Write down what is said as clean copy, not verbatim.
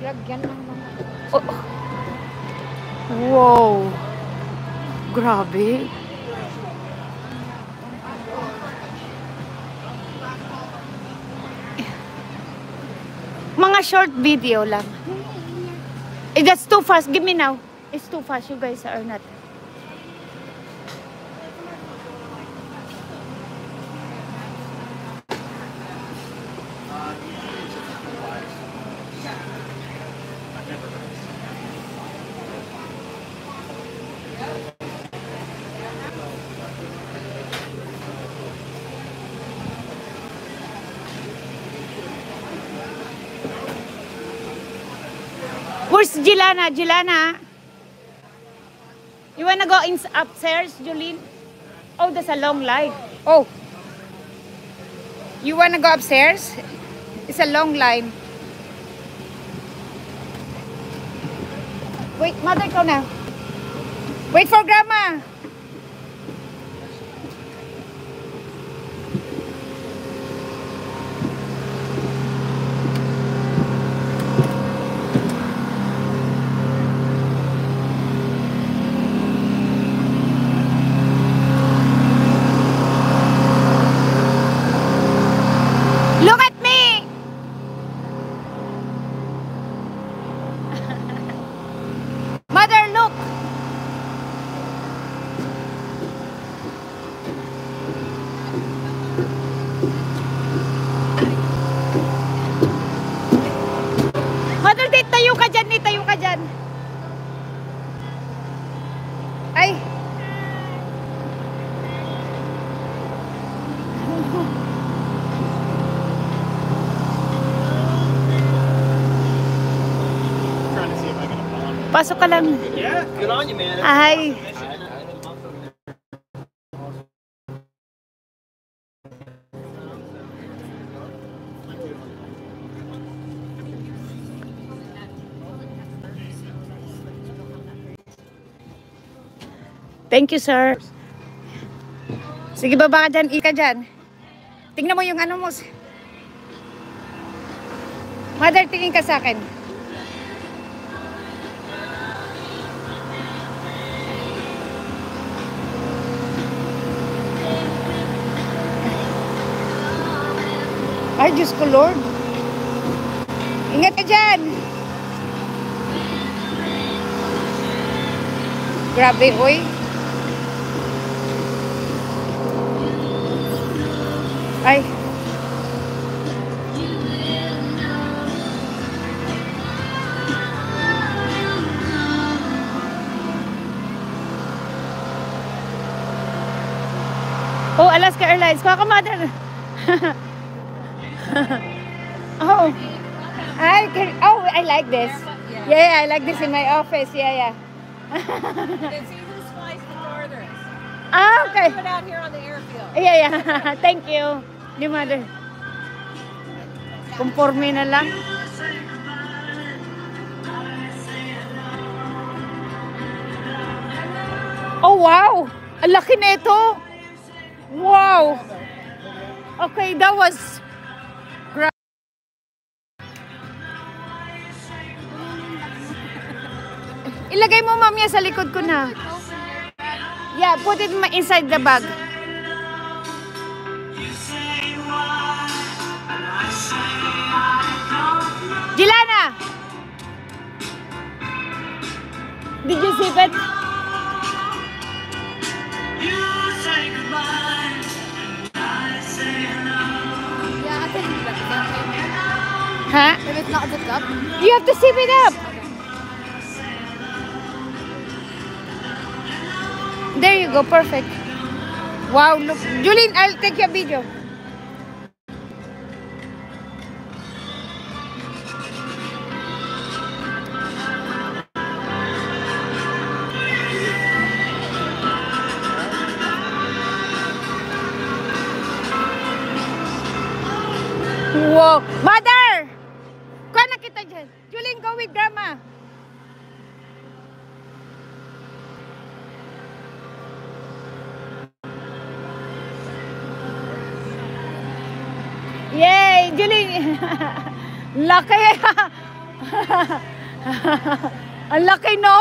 Lagyan ng mga... Oh. Wow. Grabe. Mga short video lang. That's too fast. Give me now. It's too fast. You guys are not. Where's Jilana? Jilana? You wanna go upstairs, Julene? Oh, that's a long line. Oh. You wanna go upstairs? It's a long line. Wait, mother, go now. Wait for grandma. Look at me. Mother, look. Mother, tayo ka dyan, tayo ka dyan. Ay. Pasok ka lang. Yeah, good on you, man. Ay. Thank you, sir. Sige, baba ka dyan. Ika dyan. Tingnan mo yung ano mo. Mother, tingin ka sa akin. Ay, Diyos ko, Lord. Ingat ka dyan. Grabe, oy. Ay. Oh, Alaska Airlines. Kuha ka, mother. Oh. I like this. Yeah, I like this in my office. Yeah. Then see who flies the farthest. Ah, okay. Put out here on the airfield. Yeah. Thank you. Di mother. Conforme na lang. Oh, wow. Ang laki na ito. Wow. Okay, that was great. Ilagay mo, mamaya sa likod ko na. Yeah, put it inside the bag. Jilana! Did you sip it? Yeah, I can do that. Huh? If it's not zipped up. You have to sip it up. There you go, perfect. Wow, look. Julene, I'll take your video. Wow. Mother! Kuha na kita dyan. Julene, go with grandma. Yay! Julene! Laki! Ang laki no.